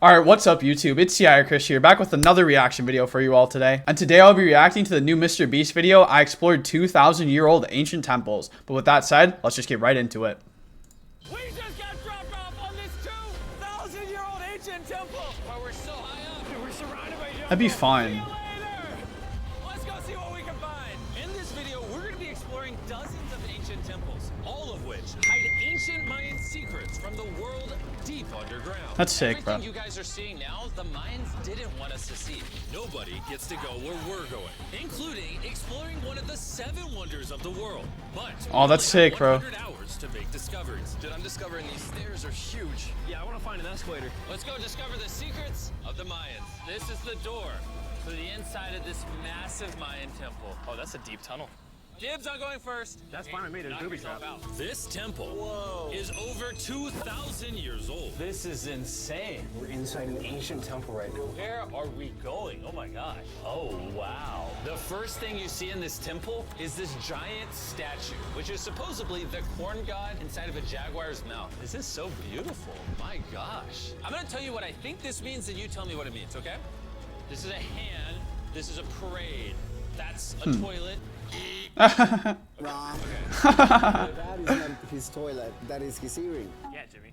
Alright, what's up YouTube? It's Chris here, back with another reaction video for you all today. And today I'll be reacting to the new MrBeast video. I explored 2,000-year-old ancient temples. But with that said, let's just get right into it. We just got dropped off on this 2,000-year-old ancient temple. But we're so high up. We're surrounded by jungle. That'd be fine. Let's go see what we can find. In this video, we're going to be exploring dozens of ancient temples, all of which hide ancient Mayan secrets from the world deep underground. That's sick, bro. Everything you guys are seeing now, the Mayans didn't want us to see. Nobody gets to go where we're going, including exploring one of the 7 wonders of the world. But oh, that's sick, bro. 100 hours to make discoveries. Dude, I'm discovering these stairs are huge. Yeah, I want to find an escalator. Let's go discover the secrets of the Mayans. This is the door to the inside of this massive Mayan temple. Oh, that's a deep tunnel. Dibs on going first. That's fine with me. There's booby traps. This temple is over 2,000 years old. This is insane. We're inside an ancient temple right now. Where are we going? Oh my gosh. Oh wow. The first thing you see in this temple is this giant statue, which is supposedly the corn god inside of a jaguar's mouth. This is so beautiful. My gosh. I'm gonna tell you what I think this means and you tell me what it means, okay? This is a hand. This is a parade. That's a toilet. Wrong. That is not his toilet. That is his earring. Yeah, Jimmy.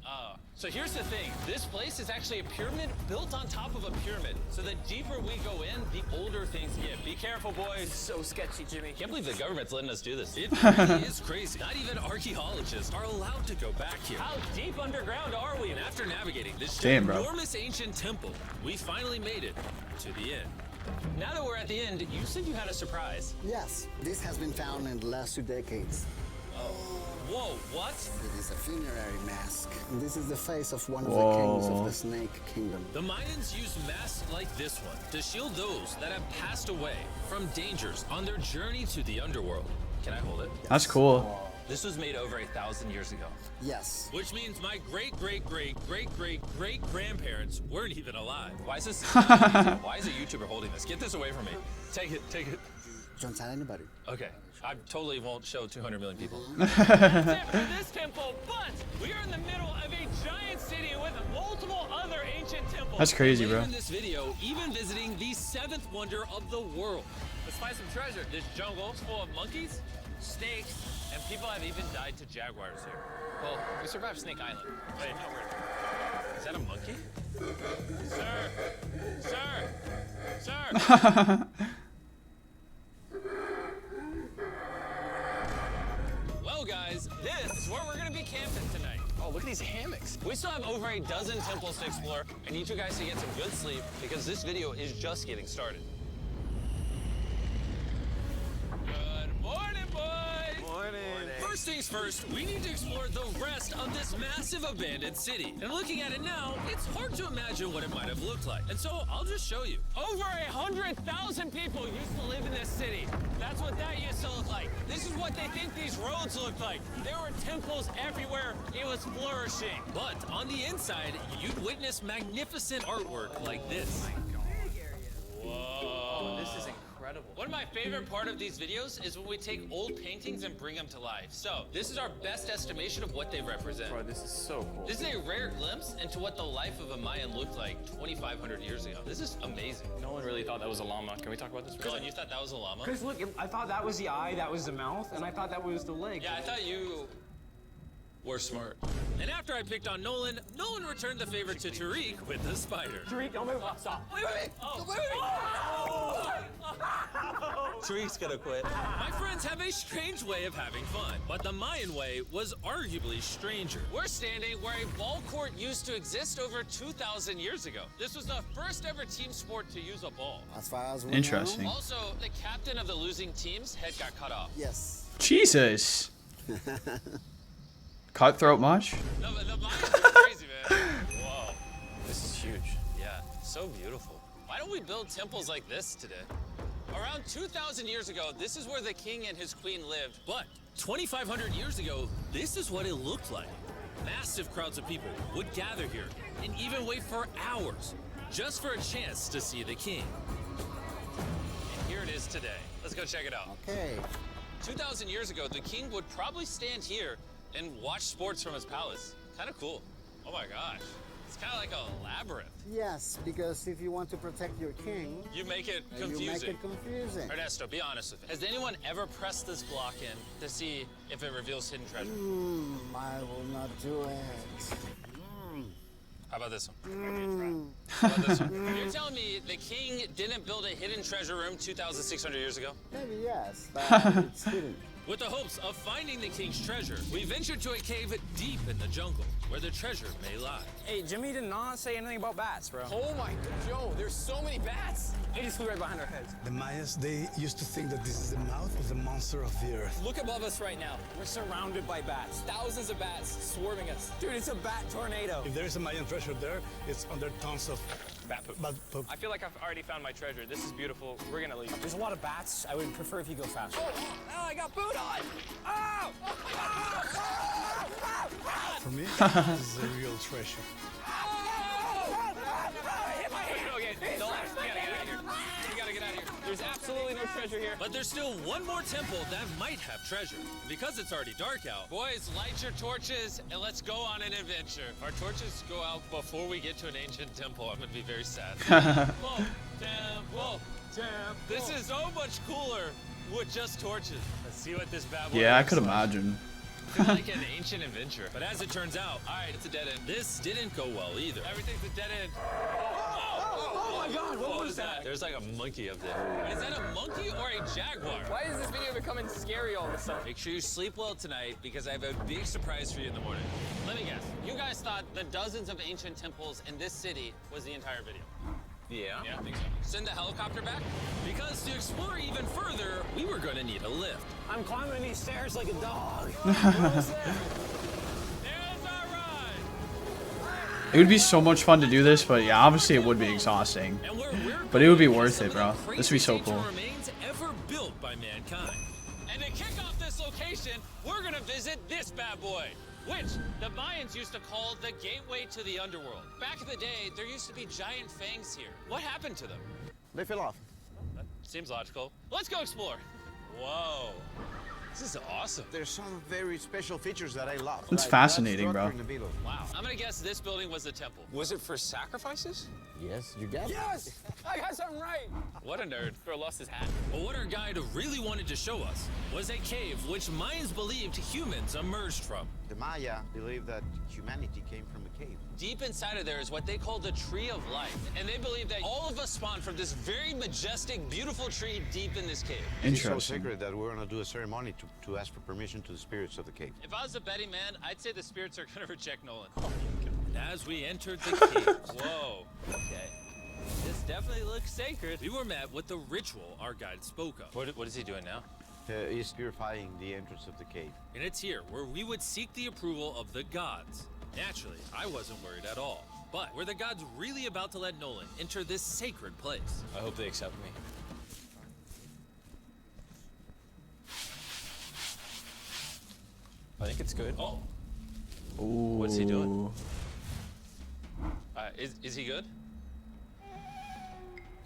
So here's the thing. This place is actually a pyramid built on top of a pyramid. So the deeper we go in, the older things get. Be careful, boys. It's so sketchy, Jimmy. Can't believe the government's letting us do this. It really is crazy. Not even archaeologists are allowed to go back here. How deep underground are we? And after navigating this enormous ancient temple, we finally made it to the end. Now that we're at the end, you said you had a surprise. Yes, this has been found in the last 2 decades. Whoa, what? It is a funerary mask. This is the face of one of the kings of the Snake Kingdom. The Mayans used masks like this one to shield those that have passed away from dangers on their journey to the underworld. Can I hold it? That's cool. This was made over 1,000 years ago. Yes. Which means my great-great-great-great-great-grandparents weren't even alive. Why is this? Why is a YouTuber holding this? Get this away from me. Take it, take it. Don't tell anybody. Okay. I totally won't show 200 million people. That's it for this temple, but we are in the middle of a giant city with multiple other ancient temples. That's crazy, bro. In this video, even visiting the 7th wonder of the world. Let's find some treasure. This jungle is full of monkeys, snakes, and people have even died to jaguars here. Well, we survived Snake Island. Wait, no, is that a monkey? Sir! Well, guys, this is where we're gonna be camping tonight. Oh, look at these hammocks. We still have over a dozen temples to explore. I need you guys to get some good sleep because this video is just getting started. Good morning, boys. Morning. First things first, we need to explore the rest of this massive abandoned city. And looking at it now, it's hard to imagine what it might have looked like. And so I'll just show you. Over 100,000 people used to live in this city. That's what that used to look like. This is what they think these roads look like. There were temples everywhere. It was flourishing. But on the inside, you'd witness magnificent artwork like this. Whoa. This is incredible. One of my favorite part of these videos is when we take old paintings and bring them to life. So this is our best estimation of what they represent. Bro, this is so cool. This is a rare glimpse into what the life of a Mayan looked like 2,500 years ago. This is amazing. No one really thought that was a llama. Can we talk about this? Colin, you thought that was a llama? Because look, I thought that was the eye, that was the mouth, and I thought that was the leg. Yeah, I thought you were smart. And after I picked on Nolan returned the favor to Tariq with the spider. Tariq, don't move. Stop. Wait. Tariq's gonna quit. My friends have a strange way of having fun, but the Mayan way was arguably stranger. We're standing where a ball court used to exist over 2,000 years ago. This was the first ever team sport to use a ball. As far as we Interesting. know. Also, the captain of the losing team's head got cut off. Yes. Jesus. Cutthroat much? No, but the Mayans are crazy, man. Whoa. This is huge. Yeah, so beautiful. Why don't we build temples like this today? Around 2,000 years ago, this is where the king and his queen lived. But 2,500 years ago, this is what it looked like. Massive crowds of people would gather here and even wait for hours just for a chance to see the king. And here it is today. Let's go check it out. Okay. 2,000 years ago, the king would probably stand here and watch sports from his palace. Kind of cool. Oh my gosh. It's kind of like a labyrinth. Yes, because if you want to protect your king, You make it you confusing. make it confusing. Ernesto, be honest with me. Has anyone ever pressed this block in to see if it reveals hidden treasure? I will not do it. How about this one? How about this one? You're telling me the king didn't build a hidden treasure room 2,600 years ago? Maybe yes, but it's hidden. With the hopes of finding the king's treasure, we ventured to a cave deep in the jungle where the treasure may lie. Hey, Jimmy did not say anything about bats, bro. Oh my God, Joe, there's so many bats. They just flew right behind our heads. The Mayas, they used to think that this is the mouth of the monster of the earth. Look above us right now. We're surrounded by bats. Thousands of bats swarming us. Dude, it's a bat tornado. If there is a Mayan treasure there, it's under tons of Bat poop. bat poop. I feel like I've already found my treasure. This is beautiful. We're gonna leave. There's a lot of bats. I would prefer if you go faster. Oh, I got boot on. Oh! For me, this is a real treasure. Okay, don't laugh. We gotta get out of here. We gotta get out of here. There's absolutely no treasure here. But there's still one more temple that might have treasure. Because it's already dark out, boys, light your torches and let's go on an adventure. If our torches go out before we get to an ancient temple, I'm gonna be very sad. Temple, temple, temple. This is so much cooler with just torches. Let's see what this bad boy Yeah, I looks could like. imagine. I feel like an ancient adventure. But as it turns out, all right, it's a dead end. This didn't go well either. Everything's a dead end. Oh my God, what was that? There's like a monkey up there. Is that a monkey or a jaguar? Why is this video becoming scary all of a sudden? Make sure you sleep well tonight because I have a big surprise for you in the morning. Let me guess. You guys thought the dozens of ancient temples in this city was the entire video. Yeah. Yeah, I think so. Send the helicopter back? Because to explore even further, we were going to need a lift. I'm climbing these stairs like a dog. There's our ride! It would be so much fun to do this, but yeah, obviously it would be exhausting. And where we're But it would be going worth is some it, bro. of the This would be so craziest cool. ancient remains ever built by mankind. And to kick off this location, we're gonna visit this bad boy, which the Mayans used to call the gateway to the underworld. Back in the day, there used to be giant fangs here. What happened to them? They fell off. Seems logical. Let's go explore. Whoa. This is awesome. There's some very special features that I love. It's fascinating, bro. In the middle. Wow. I'm gonna guess this building was the temple. Was it for sacrifices? Yes, you get it. Yes! I got something right. What a nerd. Bro lost his hat. But what our guide really wanted to show us was a cave which Mayans believed humans emerged from. The Maya believe that humanity came from a cave. Deep inside of there is what they call the Tree of Life. And they believe that all of us spawned from this very majestic, beautiful tree deep in this cave. It's so Interesting. sacred that we're gonna do a ceremony to ask for permission to the spirits of the cave. If I was a betting man, I'd say the spirits are gonna reject Nolan. And as we entered the cave, whoa, okay. This definitely looks sacred. We were met with the ritual our guide spoke of. What is he doing now? He's purifying the entrance of the cave. And it's here where we would seek the approval of the gods. Naturally, I wasn't worried at all. But were the gods really about to let Nolan enter this sacred place? I hope they accept me. I think it's good. Oh, Ooh. what's he doing? Is he good?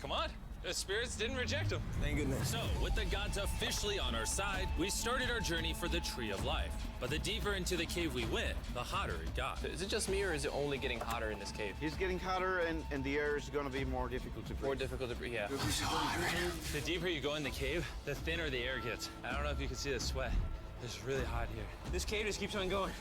Come on. The spirits didn't reject him. Thank goodness. So, with the gods officially on our side, we started our journey for the Tree of Life. But the deeper into the cave we went, the hotter it got. Is it just me or is it only getting hotter in this cave? He's getting hotter and the air is gonna be more difficult to breathe. More difficult to breathe, yeah. The deeper you go in the cave, the thinner the air gets. I don't know if you can see the sweat. It's really hot here. This cave just keeps on going.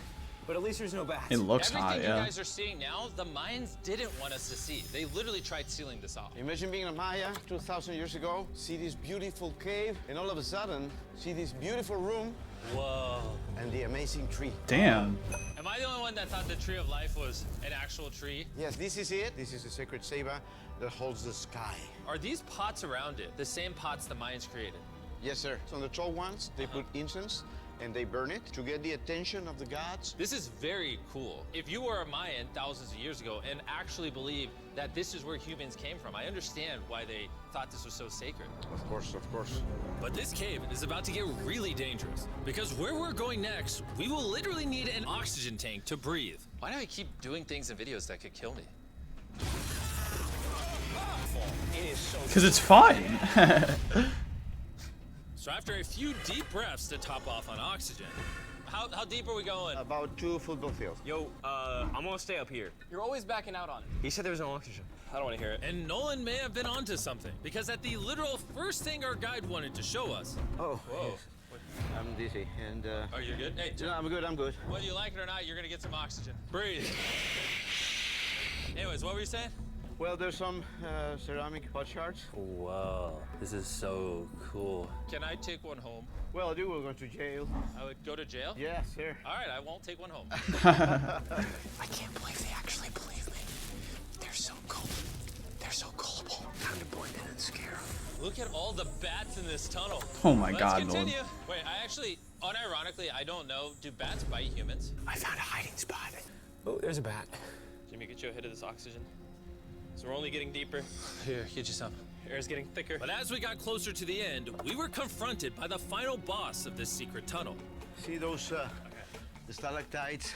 But at least there's no bats. It looks Everything hot, you yeah. guys are seeing now, the Mayans didn't want us to see. They literally tried sealing this off. Imagine being a Maya 2,000 years ago, see this beautiful cave, and all of a sudden, see this beautiful room Whoa. and the amazing tree. Damn. Am I the only one that thought the Tree of Life was an actual tree? Yes, this is it. This is the sacred ceiba that holds the sky. Are these pots around it the same pots the Mayans created? Yes, sir. So on the tall ones, they put incense and they burn it to get the attention of the gods. This is very cool. If you were a Mayan thousands of years ago and actually believed that this is where humans came from, I understand why they thought this was so sacred. Of course, of course. But this cave is about to get really dangerous because where we're going next, we will literally need an oxygen tank to breathe. Why do I keep doing things in videos that could kill me? It is so Because it's fun. So after a few deep breaths to top off on oxygen, How deep are we going? About 2 football fields. Yo, I'm gonna stay up here. You're always backing out on it. He said there was no oxygen. I don't want to hear it. And Nolan may have been onto something, because at the literal first thing our guide wanted to show us. Oh, Whoa. yes. I'm dizzy and Are you good? Hey, no, I'm good. I'm good. whether you like it or not, you're gonna get some oxygen. Breathe. Anyways, what were you saying? Well, there's some ceramic pot shards. Whoa, this is so cool. Can I take one home? Well, you will go to jail. I would go to jail? Yes, sir. All right, I won't take one home. I can't believe they actually believe me. They're so cool. They're so gullible. Time to blend in and scare them. Look at all the bats in this tunnel. Oh my Let's God, continue. Nolan. Wait, I actually, unironically, I don't know. Do bats bite humans? I found a hiding spot. Oh, there's a bat. Jimmy, get you a hit of this oxygen. So we're only getting deeper. Here, get you some. Air's getting thicker. But as we got closer to the end, we were confronted by the final boss of this secret tunnel. See those the stalactites?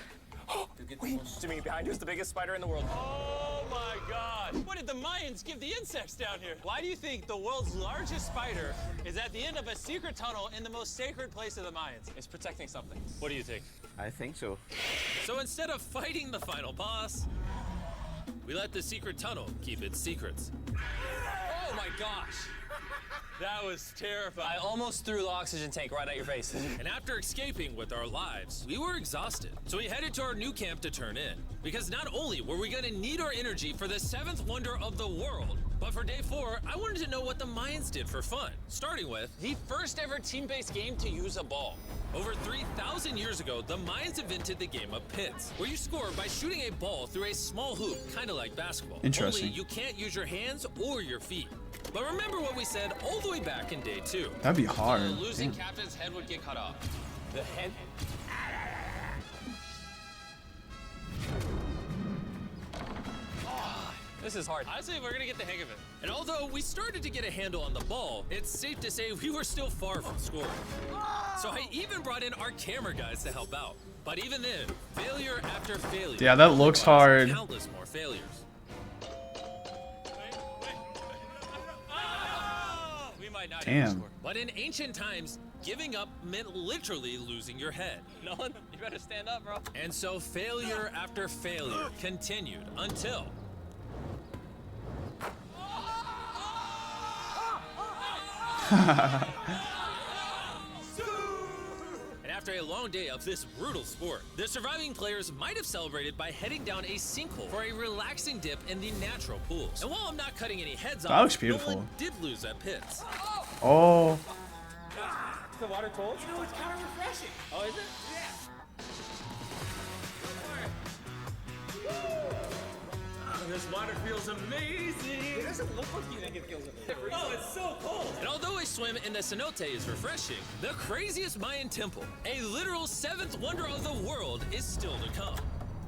Jimmy, behind you is the biggest spider in the world. Oh my God! What did the Mayans give the insects down here? Why do you think the world's largest spider is at the end of a secret tunnel in the most sacred place of the Mayans? It's protecting something. What do you think? I think so. So instead of fighting the final boss, we let the secret tunnel keep its secrets. Oh my gosh. That was terrifying. I almost threw the oxygen tank right at your face. And after escaping with our lives, we were exhausted. So we headed to our new camp to turn in. Because not only were we gonna need our energy for the 7th wonder of the world, but for day 4, I wanted to know what the Mayans did for fun. Starting with The first ever team-based game to use a ball. over 3,000 years ago, the Mayans invented the game of pins, where you score by shooting a ball through a small hoop, kind of like basketball. Interesting. Only you can't use your hands or your feet. But remember what we said all the way back in day 2. That'd be hard. The losing Damn. captain's head would get cut off. The head. This is hard. Honestly, we're gonna get the hang of it. And although we started to get a handle on the ball, it's safe to say we were still far from scoring. So I even brought in our camera guys to help out. But even then, failure after failure. Yeah, that looks hard. Countless more failures. We might not Damn. even score. But in ancient times, giving up meant literally losing your head. Nolan, you better stand up, bro. And so failure after failure continued until... And after a long day of this brutal sport, the surviving players might have celebrated by heading down a sinkhole for a relaxing dip in the natural pools. And while I'm not cutting any heads That off, looks beautiful. Nolan did lose at pits. Oh. The water cold? You know, it's kind of refreshing. Oh, is it? This water feels amazing. It doesn't look like you think it feels amazing. Oh, it's so cold. And although a swim in the cenote is refreshing, the craziest Mayan temple, a literal 7th wonder of the world, is still to come.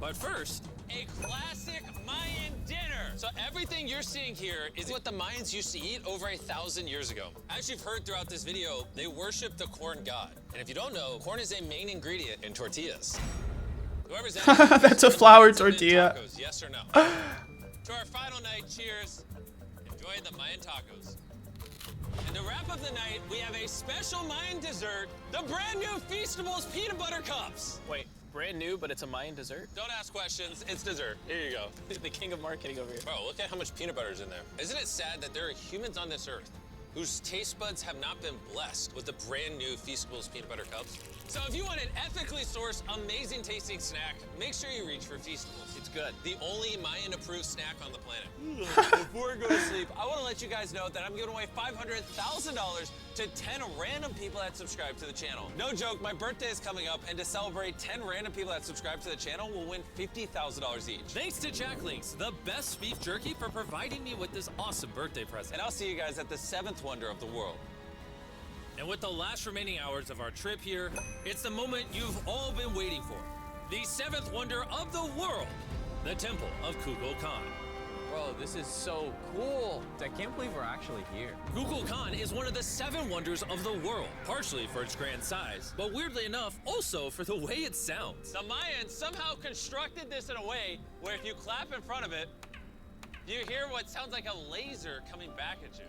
But first, a classic Mayan dinner. So everything you're seeing here is what the Mayans used to eat over 1,000 years ago. As you've heard throughout this video, they worship the corn god. And if you don't know, corn is a main ingredient in tortillas. Whoever's That's a flour tortilla. Tacos, yes or no? To our final night, cheers. Enjoy the Mayan tacos. And to wrap up the night, we have a special Mayan dessert, the brand new Feastables peanut butter cups. Wait, brand new, but it's a Mayan dessert? Don't ask questions, it's dessert. Here you go. The king of marketing over here. Bro, look at how much peanut butter is in there. Isn't it sad that there are humans on this earth whose taste buds have not been blessed with the brand new Feastables peanut butter cups? So if you want an ethically sourced, amazing tasting snack, make sure you reach for Feastables. It's good. The only Mayan-approved snack on the planet. Before we go to sleep, I want to let you guys know that I'm giving away $500,000 to 10 random people that subscribe to the channel. No joke, my birthday is coming up, and to celebrate 10 random people that subscribe to the channel will win $50,000 each. Thanks to Jack Links, the best beef jerky, for providing me with this awesome birthday present. And I'll see you guys at the 7th wonder of the world. And with the last remaining hours of our trip here, it's the moment you've all been waiting for. The 7th wonder of the world, the Temple of Kukulkan. Bro, this is so cool. I can't believe we're actually here. Kukulkan is one of the 7 wonders of the world, partially for its grand size, but weirdly enough, also for the way it sounds. The Mayans somehow constructed this in a way where if you clap in front of it, you hear what sounds like a laser coming back at you.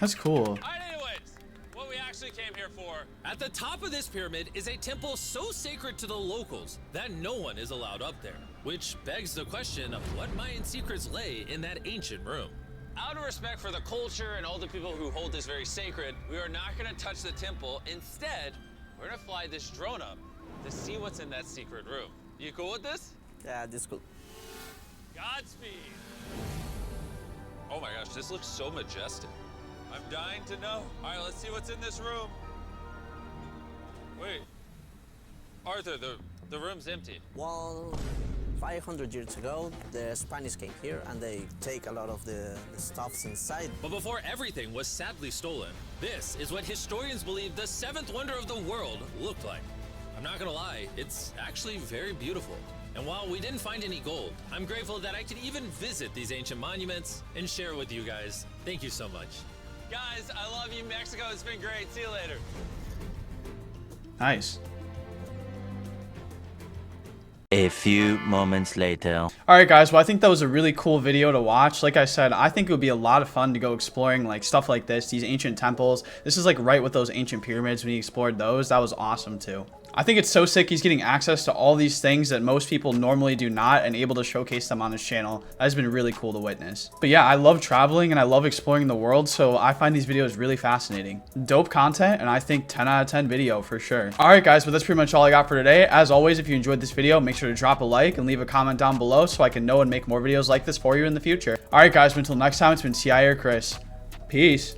That's cool. All right, anyways, what we actually came here for. At the top of this pyramid is a temple so sacred to the locals that no one is allowed up there. Which begs the question of what Mayan secrets lay in that ancient room. Out of respect for the culture and all the people who hold this very sacred, we are not gonna touch the temple. Instead, we're gonna fly this drone up to see what's in that secret room. You cool with this? Yeah, this cool. Godspeed. Oh my gosh, this looks so majestic. I'm dying to know. All right, let's see what's in this room. Wait, Arthur, the room's empty. Well, 500 years ago, the Spanish came here and they take a lot of the stuffs inside. But before everything was sadly stolen, this is what historians believe the seventh wonder of the world looked like. I'm not gonna lie, it's actually very beautiful. And while we didn't find any gold, I'm grateful that I could even visit these ancient monuments and share with you guys. Thank you so much. Guys, I love you, Mexico. It's been great. See you later. Nice. A few moments later. All right, guys. Well, I think that was a really cool video to watch. Like I said, I think it would be a lot of fun to go exploring like stuff like this, these ancient temples. This is like right with those ancient pyramids when he explored those. That was awesome too. I think it's so sick he's getting access to all these things that most people normally do not and able to showcase them on his channel. That has been really cool to witness. But yeah, I love traveling and I love exploring the world, so I find these videos really fascinating. Dope content, and I think 10 out of 10 video for sure. All right, guys, but that's pretty much all I got for today. As always, if you enjoyed this video, make sure to drop a like and leave a comment down below so I can know and make more videos like this for you in the future. All right, guys, but until next time, it's been CI or Chris. Peace.